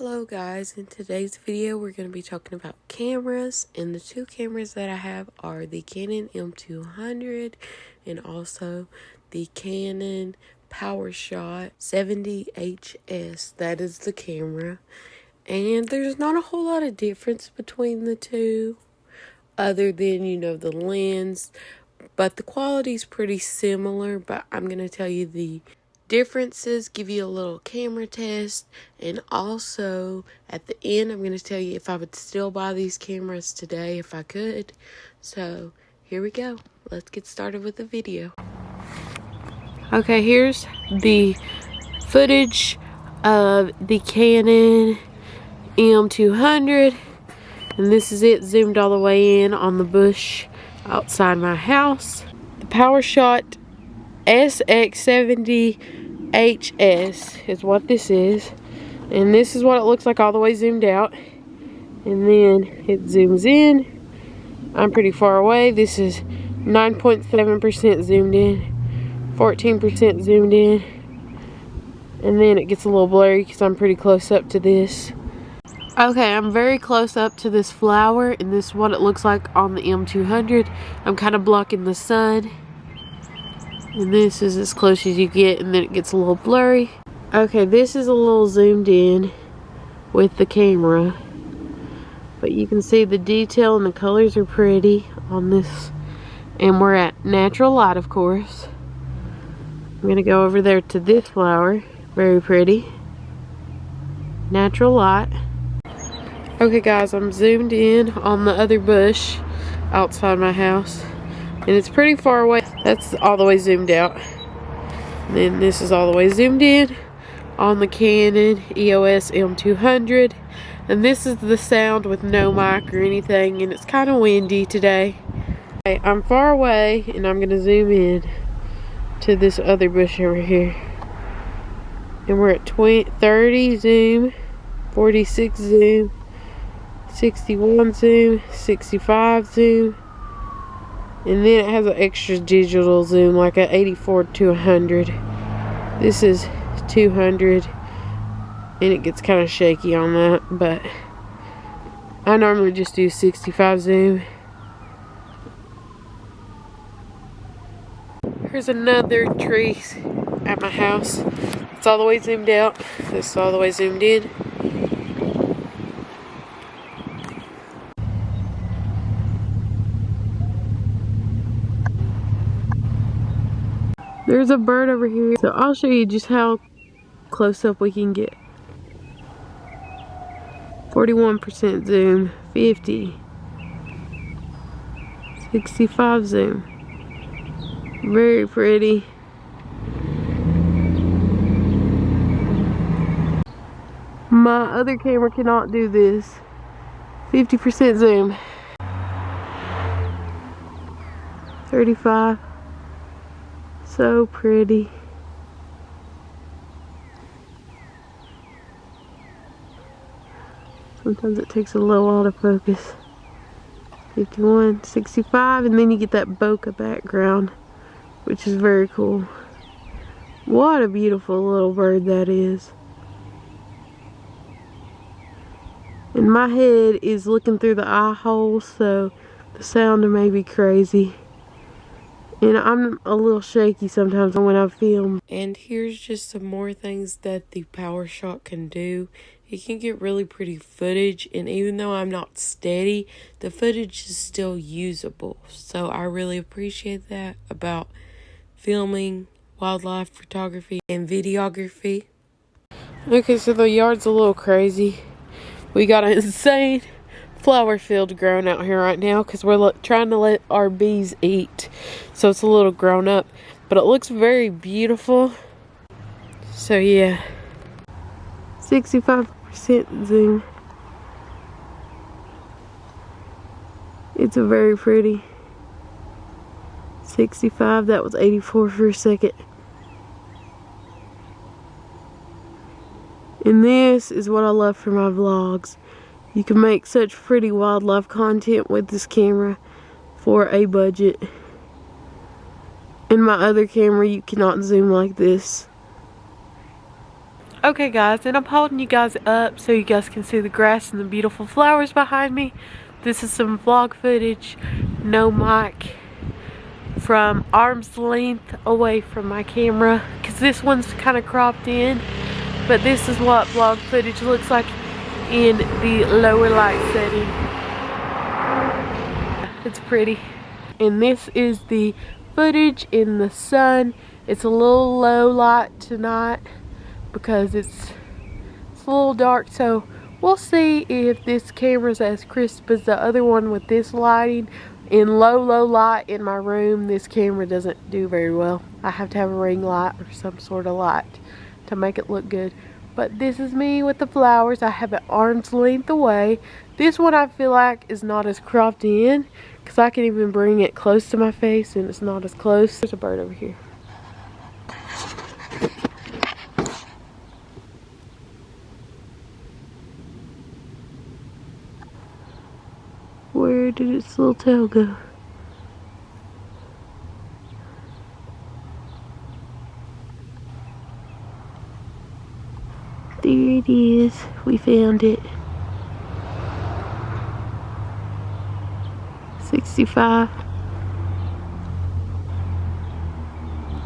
Hello guys, in today's video we're going to be talking about cameras, and the two cameras that I have are the Canon M200 and also the Canon PowerShot 70HS. That is the camera, and there's not a whole lot of difference between the two other than, the lens, but the quality is pretty similar. But I'm going to tell you the differences, give you a little camera test, and also at the end I'm going to tell you if I would still buy these cameras today if I could. So here we go, let's get started with the video. Okay, here's the footage of the Canon M200, and this is it zoomed all the way in on the bush outside my house. The PowerShot SX70 HS is what this is, and this is what it looks like all the way zoomed out, and then it zooms in. I'm pretty far away. This is 9.7% zoomed in, 14% zoomed in, and then it gets a little blurry because I'm pretty close up to this. Okay, I'm very close up to this flower, and this is what it looks like on the M200. I'm kind of blocking the sun. And this is as close as you get, and then it gets a little blurry. Okay, this is a little zoomed in with the camera, but you can see the detail and the colors are pretty on this. And we're at natural light, of course. I'm gonna go over there to this flower. Very pretty. Natural light. Okay guys, I'm zoomed in on the other bush outside my house, and it's pretty far away. That's all the way zoomed out. And then this is all the way zoomed in on the Canon EOS M200. And this is the sound with no mic or anything, and it's kind of windy today. Okay, I'm far away, and I'm going to zoom in to this other bush over here. And we're at 30 zoom, 46 zoom, 61 zoom, 65 zoom. And then it has an extra digital zoom, like a 84 to 100. This is 200, and it gets kind of shaky on that, but I normally just do 65 zoom. Here's another tree at my house. It's all the way zoomed out. This is all the way zoomed in. There's a bird over here, so I'll show you just how close up we can get. 41% zoom, 50, 65 zoom. Very pretty. My other camera cannot do this. 50% zoom. 35. So pretty. Sometimes it takes a little while to focus. 51, 65, and then you get that bokeh background, which is very cool. What a beautiful little bird that is. And my head is looking through the eye hole, so the sound may be crazy. And I'm a little shaky sometimes when I film. And here's just some more things that the PowerShot can do. It can get really pretty footage, and even though I'm not steady, the footage is still usable. So I really appreciate that about filming wildlife photography and videography. Okay, so the yard's a little crazy. We got an insane flower field growing out here right now because we're trying to let our bees eat, so it's a little grown up, but it looks very beautiful. So yeah, 65% zoom. It's a very pretty 65. That was 84 for a second. And this is what I love for my vlogs. You can make such pretty wildlife content with this camera for a budget. In my other camera, you cannot zoom like this. Okay guys, and I'm holding you guys up so you guys can see the grass and the beautiful flowers behind me. This is some vlog footage, no mic, from arm's length away from my camera, because this one's kind of cropped in. But this is what vlog footage looks like in the lower light setting. It's pretty. And this is the footage in the sun. It's a little low light tonight because it's a little dark, so we'll see if this camera's as crisp as the other one with this lighting. In low light in my room, this camera doesn't do very well. I have to have a ring light or some sort of light to make it look good. But this is me with the flowers. I have it arm's length away. This one I feel like is not as cropped in because I can even bring it close to my face and it's not as close. There's a bird over here. Where did its little tail go? There it is. We found it. 65.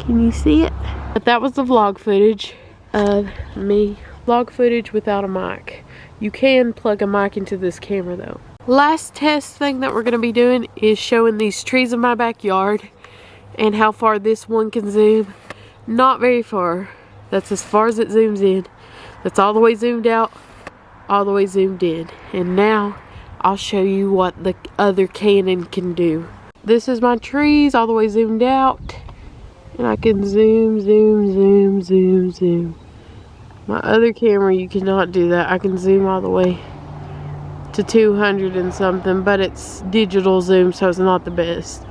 Can you see it? But that was the vlog footage of me. Vlog footage without a mic. You can plug a mic into this camera though. Last test thing that we're going to be doing is showing these trees in my backyard and how far this one can zoom. Not very far. That's as far as it zooms in. That's all the way zoomed out, all the way zoomed in. And now I'll show you what the other Canon can do. This is my trees all the way zoomed out. And I can zoom, zoom, zoom, zoom, zoom. My other camera, you cannot do that. I can zoom all the way to 200 and something, but it's digital zoom, so it's not the best.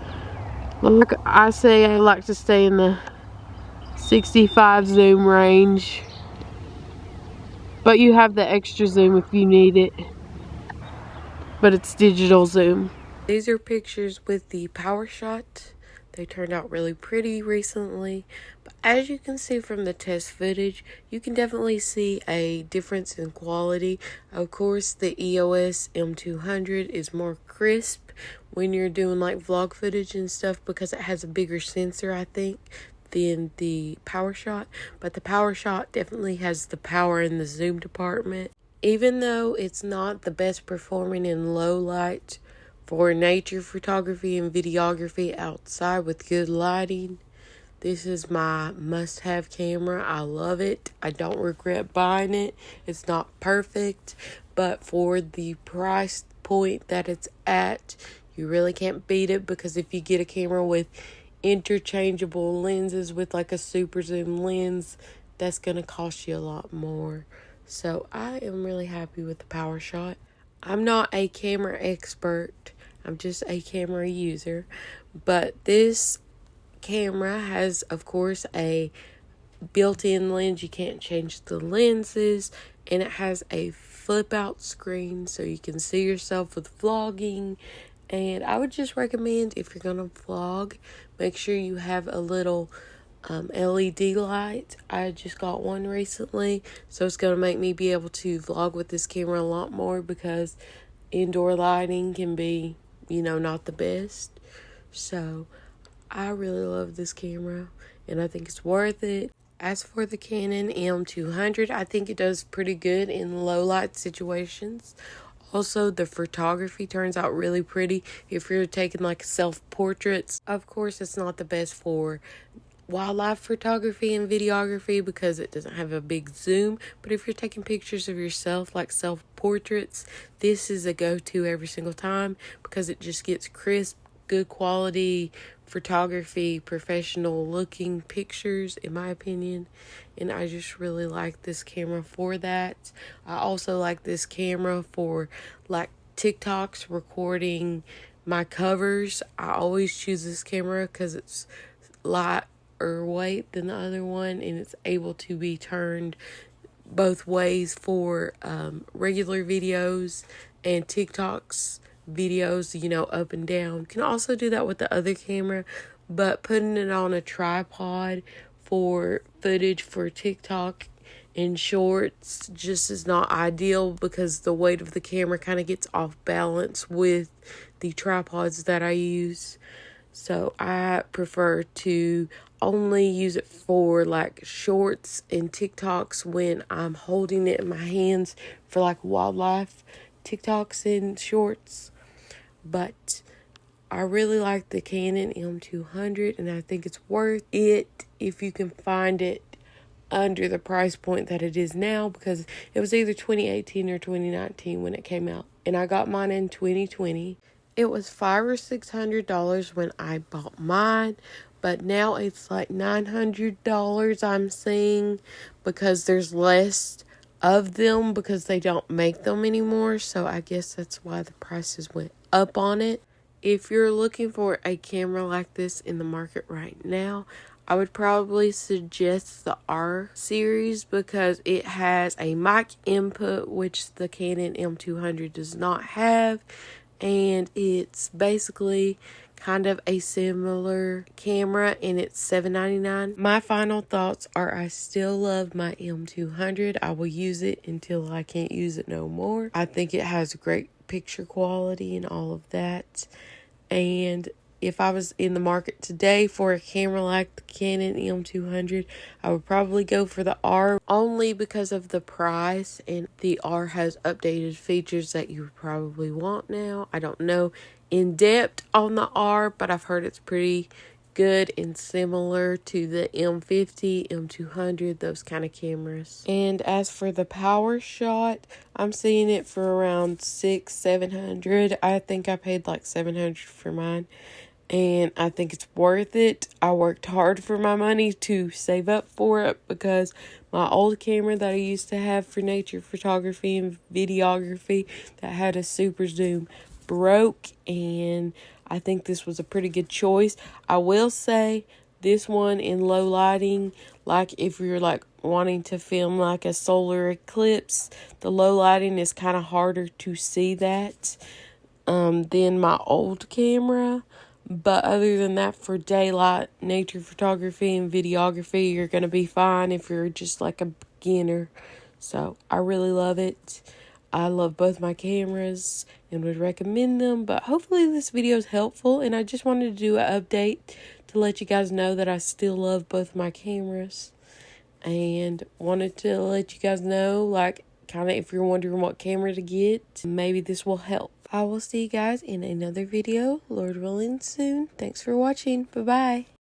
Like I say, I like to stay in the 65 zoom range. But you have the extra zoom if you need it. But it's digital zoom. These are pictures with the PowerShot. They turned out really pretty recently. But as you can see from the test footage, you can definitely see a difference in quality. Of course, the EOS M200 is more crisp when you're doing like vlog footage and stuff because it has a bigger sensor, I think, than the PowerShot. But the PowerShot definitely has the power in the zoom department. Even though it's not the best performing in low light for nature photography and videography outside with good lighting, this is my must-have camera. I love it. I don't regret buying it. It's not perfect, but for the price point that it's at, you really can't beat it, because if you get a camera with interchangeable lenses with like a super zoom lens, that's going to cost you a lot more. So I am really happy with the PowerShot. I'm not a camera expert. I'm just a camera user. But this camera has, of course, a built-in lens. You can't change the lenses. And it has a flip-out screen so you can see yourself with vlogging. And I would just recommend, if you're going to vlog, make sure you have a little LED light. I just got one recently, so it's going to make me be able to vlog with this camera a lot more, because indoor lighting can be, not the best. So I really love this camera and I think it's worth it. As for the Canon M200, I think it does pretty good in low light situations. Also, the photography turns out really pretty if you're taking like self-portraits. Of course, it's not the best for wildlife photography and videography because it doesn't have a big zoom. But if you're taking pictures of yourself, like self-portraits, this is a go-to every single time because it just gets crisp, good quality photography, professional looking pictures, in my opinion. And I just really like this camera for that. I also like this camera for like TikToks, recording my covers. I always choose this camera because it's lighter weight than the other one, and it's able to be turned both ways for regular videos and TikToks videos, up and down. You can also do that with the other camera, but putting it on a tripod for footage for TikTok in shorts just is not ideal because the weight of the camera kind of gets off balance with the tripods that I use. So I prefer to only use it for like shorts and TikToks when I'm holding it in my hands for like wildlife TikToks and shorts. But I really like the Canon M200 and I think it's worth it if you can find it under the price point that it is now, because it was either 2018 or 2019 when it came out, and I got mine in 2020. It was $500 or $600 when I bought mine, but now it's like $900 I'm seeing, because there's less of them because they don't make them anymore. So I guess that's why the prices went up on it. If you're looking for a camera like this in the market right now, I would probably suggest the R series because it has a mic input, which the Canon M200 does not have, and it's basically kind of a similar camera, and it's $7.99. My final thoughts are I still love my M200. I will use it until I can't use it no more. I think it has great picture quality and all of that. And if I was in the market today for a camera like the Canon M200, I would probably go for the R only because of the price, and the R has updated features that you would probably want now. I don't know in depth on the R, but I've heard it's pretty good and similar to the M50, M200, those kind of cameras. And as for the power shot, I'm seeing it for around $600-700. I think I paid like $700 for mine, and I think it's worth it. I worked hard for my money to save up for it because my old camera that I used to have for nature photography and videography that had a super zoom broke, and I think this was a pretty good choice. I will say this one in low lighting, like if you're like wanting to film like a solar eclipse, the low lighting is kind of harder to see that than my old camera. But other than that, for daylight, nature photography, and videography, you're going to be fine if you're just like a beginner. So I really love it. I love both my cameras and would recommend them. But hopefully this video is helpful. And I just wanted to do an update to let you guys know that I still love both my cameras. And wanted to let you guys know, like, kind of if you're wondering what camera to get, maybe this will help. I will see you guys in another video, Lord willing, soon. Thanks for watching. Bye-bye.